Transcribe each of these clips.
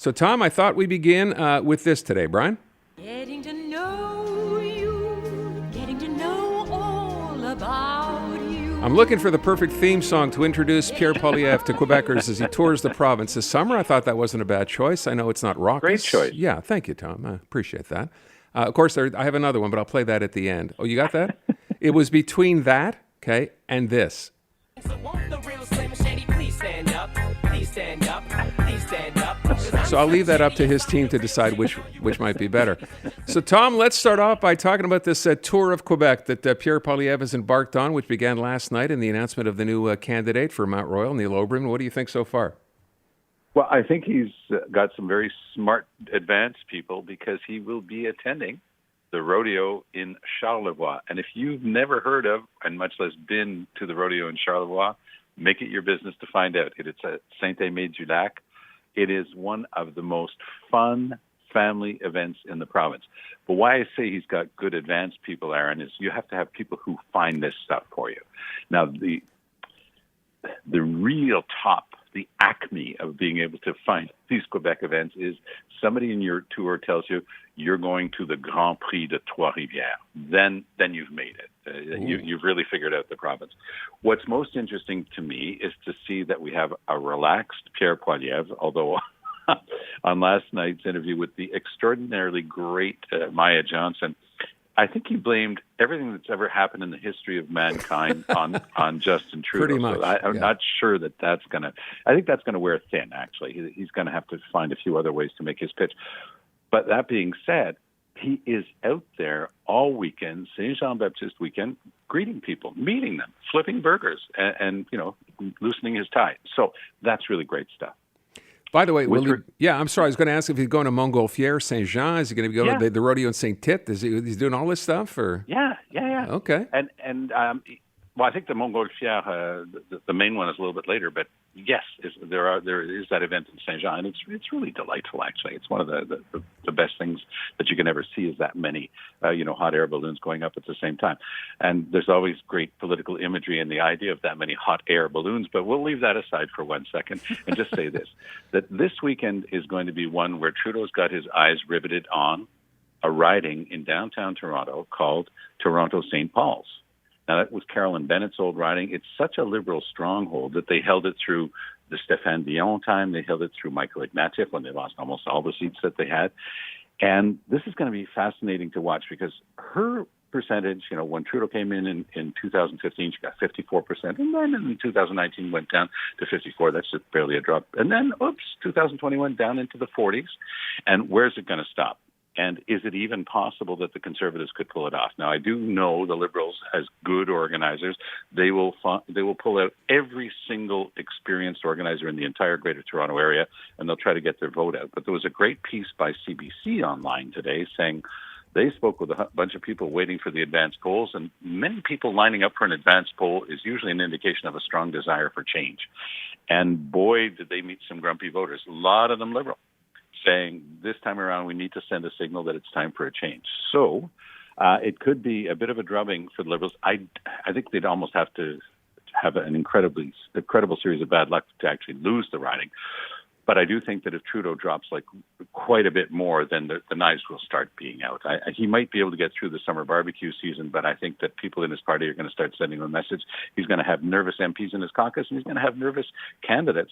So, Tom, I thought we'd begin with this today, Brian. Getting to know you, getting to know all about you. I'm looking for the perfect theme song to introduce Pierre Poilievre to Quebecers as he tours the province this summer. I thought that wasn't a bad choice. I know it's not raucous. Great choice. Yeah, thank you, Tom. I appreciate that. Of course, I have another one, but I'll play that at the end. Oh, you got that? It was between that, okay, and this. So won't the real Slim Shady please stand up? Please stand up. Please stand up. So I'll leave that up to his team to decide which might be better. So, Tom, let's start off by talking about this tour of Quebec that Pierre Poilievre has embarked on, which began last night in the announcement of the new candidate for Mount Royal, Neil Oberman. What do you think so far? Well, I think he's got some very smart, advanced people because he will be attending the rodeo in Charlevoix. And if you've never heard of, and much less been to the rodeo in Charlevoix, make it your business to find out. It's at Saint-Aimé-du-Lac. It is one of the most fun family events in the province. But why I say he's got good advanced people, Aaron, is you have to have people who find this stuff for you. Now, the real top, the acme of being able to find these Quebec events is somebody in your tour tells you you're going to the Grand Prix de Trois-Rivières. Then you've made it. You've really figured out the province. What's most interesting to me is to see that we have a relaxed Pierre Poilievre, although on last night's interview with the extraordinarily great Maya Johnson, I think he blamed everything that's ever happened in the history of mankind on Justin Trudeau. Pretty much. So I'm not sure that's going to... I think that's going to wear thin, actually. He's going to have to find a few other ways to make his pitch. But that being said, he is out there all weekend, Saint Jean-Baptiste weekend, greeting people, meeting them, flipping burgers, and loosening his tie. So that's really great stuff. By the way, I'm sorry, I was going to ask if he's going to Montgolfier, Saint-Jean. Is he going to be going to the rodeo in Saint-Tite? He's doing all this stuff? Or? Yeah. Okay. And well, I think the Montgolfier, the main one is a little bit later, but yes, there is that event in Saint-Jean, and it's really delightful, actually. It's one of the best things that you can ever see is that many, hot air balloons going up at the same time. And there's always great political imagery in the idea of that many hot air balloons, but we'll leave that aside for 1 second and just say this, that this weekend is going to be one where Trudeau's got his eyes riveted on a riding in downtown Toronto called Toronto St. Paul's. Now, that was Carolyn Bennett's old riding. It's such a liberal stronghold that they held it through the Stéphane Dion time. They held it through Michael Ignatieff when they lost almost all the seats that they had. And this is going to be fascinating to watch because her percentage, when Trudeau came in 2015, she got 54%. And then in 2019 went down to 54. That's just barely a drop. And then, 2021 down into the 40s. And where's it going to stop? And is it even possible that the Conservatives could pull it off? Now, I do know the Liberals, as good organizers, they will pull out every single experienced organizer in the entire Greater Toronto area, and they'll try to get their vote out. But there was a great piece by CBC online today saying they spoke with a bunch of people waiting for the advance polls, and many people lining up for an advance poll is usually an indication of a strong desire for change. And boy, did they meet some grumpy voters, a lot of them Liberal, saying this time around we need to send a signal that it's time for a change. So it could be a bit of a drubbing for the Liberals. I think they'd almost have to have an incredible series of bad luck to actually lose the riding. But I do think that if Trudeau drops quite a bit more, then the knives will start being out. He might be able to get through the summer barbecue season, but I think that people in his party are going to start sending him a message. He's going to have nervous MPs in his caucus, and he's going to have nervous candidates,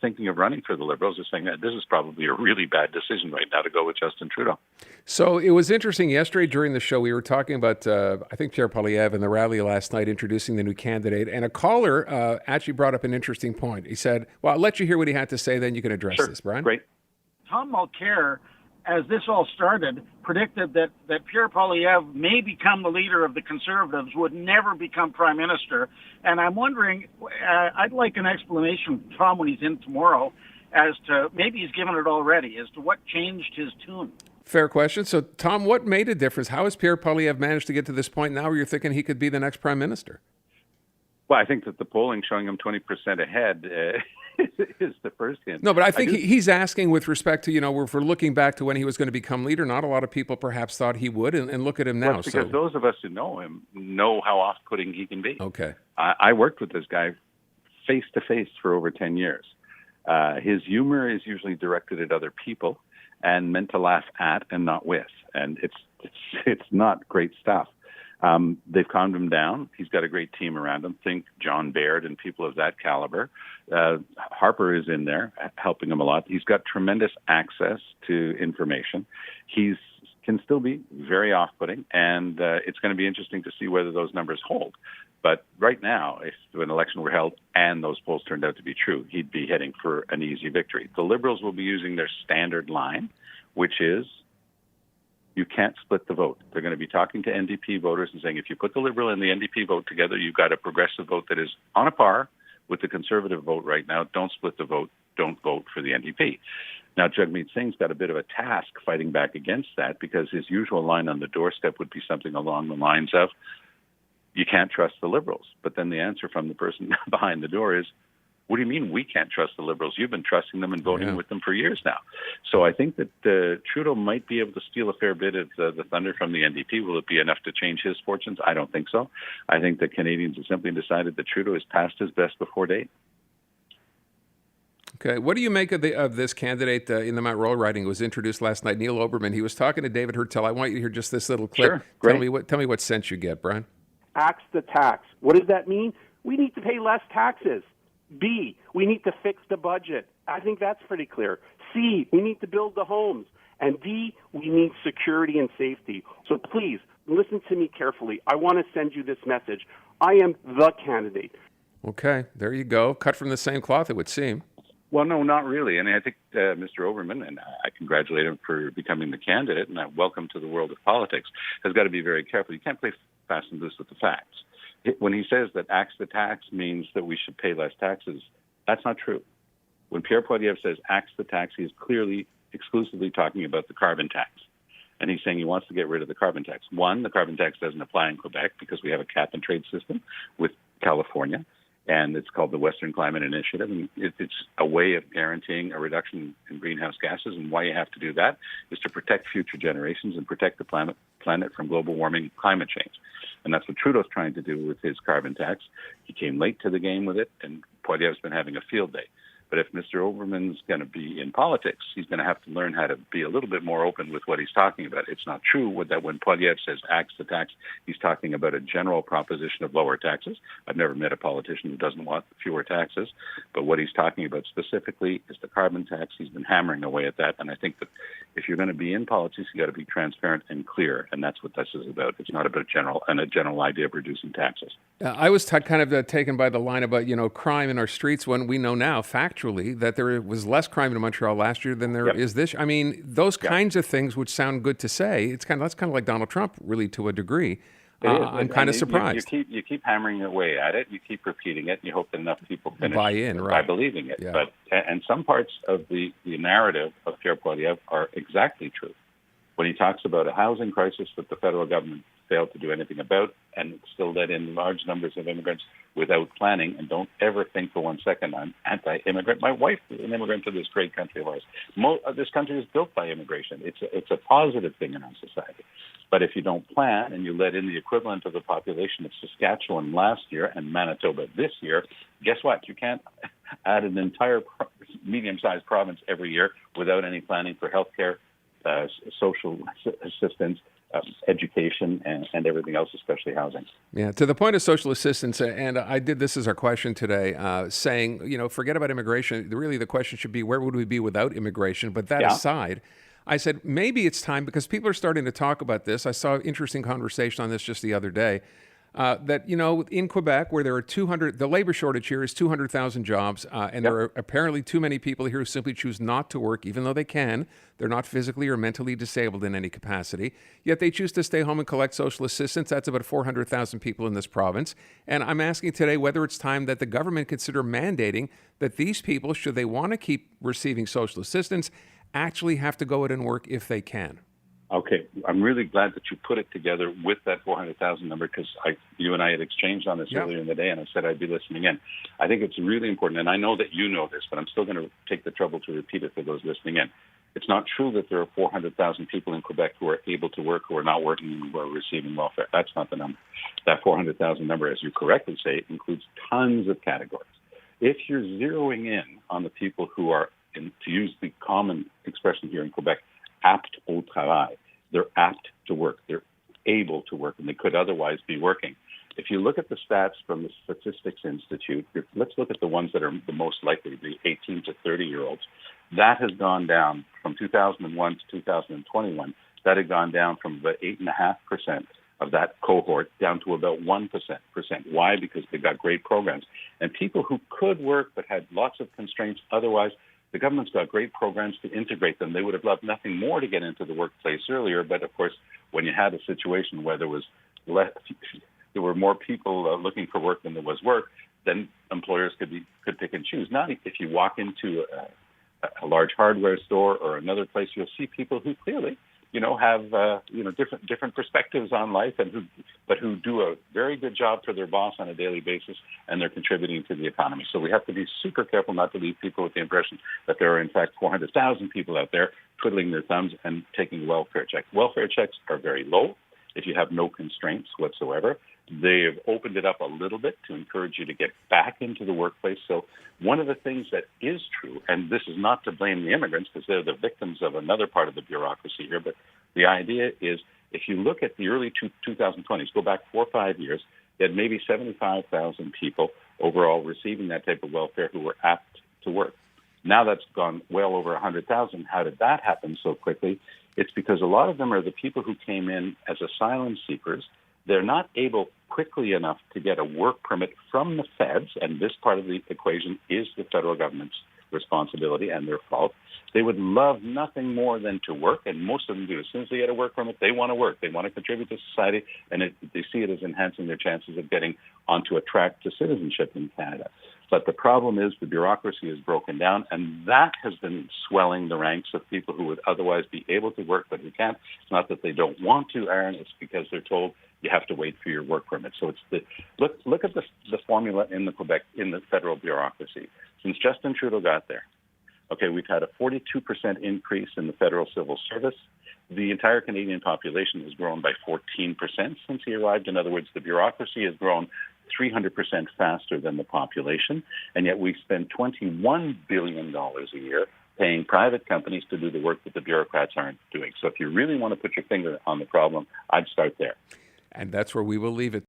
thinking of running for the Liberals, are saying that this is probably a really bad decision right now to go with Justin Trudeau. So it was interesting yesterday during the show. We were talking about, I think, Pierre Poilievre and the rally last night introducing the new candidate. And a caller actually brought up an interesting point. He said, well, I'll let you hear what he had to say, then you can address this, Brian. Great. Tom Mulcair, as this all started, predicted that Pierre Poilievre may become the leader of the Conservatives, would never become Prime Minister. And I'm wondering, I'd like an explanation from Tom when he's in tomorrow as to, maybe he's given it already, as to what changed his tune. Fair question. So, Tom, what made a difference? How has Pierre Poilievre managed to get to this point now where you're thinking he could be the next Prime Minister? Well, I think that the polling showing him 20% ahead is the first hint. No, but I think he's asking with respect to, if we're looking back to when he was going to become leader, not a lot of people perhaps thought he would, and look at him now. Well, because those of us who know him know how off-putting he can be. Okay. I worked with this guy face-to-face for over 10 years. His humor is usually directed at other people and meant to laugh at and not with, and it's not great stuff. They've calmed him down. He's got a great team around him. Think John Baird and people of that caliber. Harper is in there helping him a lot. He's got tremendous access to information. He can still be very off-putting, and it's going to be interesting to see whether those numbers hold. But right now, if an election were held and those polls turned out to be true, he'd be heading for an easy victory. The Liberals will be using their standard line, which is you can't split the vote. They're going to be talking to NDP voters and saying if you put the Liberal and the NDP vote together, you've got a progressive vote that is on a par with the Conservative vote right now. Don't split the vote. Don't vote for the NDP. Now, Jagmeet Singh's got a bit of a task fighting back against that because his usual line on the doorstep would be something along the lines of, you can't trust the Liberals. But then the answer from the person behind the door is, what do you mean we can't trust the Liberals? You've been trusting them and voting with them for years now. So I think that Trudeau might be able to steal a fair bit of the thunder from the NDP. Will it be enough to change his fortunes? I don't think so. I think the Canadians have simply decided that Trudeau is past his best before date. Okay, what do you make of this candidate in the Mount Royal riding who was introduced last night, Neil Oberman? He was talking to David Hertel. I want you to hear just this little clip. Sure, great. Tell me what sense you get, Brian. Axe the tax. What does that mean? We need to pay less taxes. B, we need to fix the budget. I think that's pretty clear. C, we need to build the homes. And D, we need security and safety. So please, listen to me carefully. I want to send you this message. I am the candidate. Okay, there you go. Cut from the same cloth, it would seem. Well, no, not really. And I think Mr. Oberman, and I congratulate him for becoming the candidate, and I welcome to the world of politics, has got to be very careful. You can't play fast and loose with the facts. When he says that axe the tax means that we should pay less taxes, that's not true. When Pierre Poilievre says axe the tax, he is clearly exclusively talking about the carbon tax. And he's saying he wants to get rid of the carbon tax. One, the carbon tax doesn't apply in Quebec because we have a cap-and-trade system with California, and it's called the Western Climate Initiative. And it's a way of guaranteeing a reduction in greenhouse gases, and why you have to do that is to protect future generations and protect the planet from global warming and climate change. And that's what Trudeau's trying to do with his carbon tax. He came late to the game with it, and Poilievre's been having a field day. But if Mr. Oberman's going to be in politics, he's going to have to learn how to be a little bit more open with what he's talking about. It's not true that when Poilievre says axe the tax, he's talking about a general proposition of lower taxes. I've never met a politician who doesn't want fewer taxes. But what he's talking about specifically is the carbon tax. He's been hammering away at that. And I think that if you're going to be in politics, you've got to be transparent and clear. And that's what this is about. It's not about a general idea of reducing taxes. I was kind of taken by the line about, crime in our streets when we know now, factually, that there was less crime in Montreal last year than there is this. I mean, those kinds of things would sound good to say. That's kind of like Donald Trump, really, to a degree. I'm kind of surprised. You keep hammering away at it. You keep repeating it. And you hope that enough people finish buy in, by believing it. Yeah. But and some parts of the narrative of Pierre Poilievre are exactly true. When he talks about a housing crisis that the federal government failed to do anything about and still let in large numbers of immigrants without planning, and don't ever think for 1 second I'm anti-immigrant. My wife is an immigrant to this great country of ours. This country is built by immigration. It's a positive thing in our society. But if you don't plan and you let in the equivalent of the population of Saskatchewan last year and Manitoba this year, guess what? You can't add an entire medium-sized province every year without any planning for health care, social assistance, education, and everything else, especially housing. Yeah, to the point of social assistance, and I did this as our question today, saying, forget about immigration. Really, the question should be, where would we be without immigration? But that aside, I said, maybe it's time, because people are starting to talk about this. I saw an interesting conversation on this just the other day, that, in Quebec, where there are the labor shortage here is 200,000 jobs, and there are apparently too many people here who simply choose not to work, even though they can. They're not physically or mentally disabled in any capacity, yet they choose to stay home and collect social assistance. That's about 400,000 people in this province. And I'm asking today whether it's time that the government consider mandating that these people, should they want to keep receiving social assistance, actually have to go out and work if they can. Okay, I'm really glad that you put it together with that 400,000 number, because you and I had exchanged on this earlier in the day, and I said I'd be listening in. I think it's really important, and I know that you know this, but I'm still going to take the trouble to repeat it for those listening in. It's not true that there are 400,000 people in Quebec who are able to work, who are not working, and who are receiving welfare. That's not the number. That 400,000 number, as you correctly say, includes tons of categories. if you're zeroing in on the people who are, to use the common expression here in Quebec, apt au travail, they're apt to work, they're able to work, and they could otherwise be working. If you look at the stats from the Statistics Institute, let's look at the ones that are the most likely, the 18 to 30-year-olds. That has gone down from 2001 to 2021. That had gone down from about 8.5% of that cohort down to about 1%. Why? Because they got great programs. And people who could work but had lots of constraints otherwise, the government's got great programs to integrate them. They would have loved nothing more to get into the workplace earlier. But of course, when you had a situation where there were more people looking for work than there was work, then employers could pick and choose. Now, if you walk into a large hardware store or another place, you'll see people who clearly, have different perspectives on life, and who do a very good job for their boss on a daily basis, and they're contributing to the economy. So we have to be super careful not to leave people with the impression that there are in fact 400,000 people out there twiddling their thumbs and taking welfare checks. Welfare checks are very low if you have no constraints whatsoever. They've opened it up a little bit to encourage you to get back into the workplace. So one of the things that is true, and this is not to blame the immigrants because they're the victims of another part of the bureaucracy here, but the idea is if you look at the early 2020s, go back 4 or 5 years, you had maybe 75,000 people overall receiving that type of welfare who were apt to work. Now that's gone well over 100,000. How did that happen so quickly? It's because a lot of them are the people who came in as asylum seekers. They're not able quickly enough to get a work permit from the feds, and this part of the equation is the federal government's responsibility and their fault. They would love nothing more than to work, and most of them do. As soon as they get a work permit, they want to work. They want to contribute to society, and they see it as enhancing their chances of getting onto a track to citizenship in Canada. But the problem is the bureaucracy is broken down, and that has been swelling the ranks of people who would otherwise be able to work, but who can't. It's not that they don't want to, Aaron. It's because they're told you have to wait for your work permit. So it's look at the formula in the federal bureaucracy. Since Justin Trudeau got there, okay, we've had a 42% increase in the federal civil service. The entire Canadian population has grown by 14% since he arrived. In other words, the bureaucracy has grown 300% faster than the population, and yet we spend $21 billion a year paying private companies to do the work that the bureaucrats aren't doing. So if you really want to put your finger on the problem, I'd start there. And that's where we will leave it.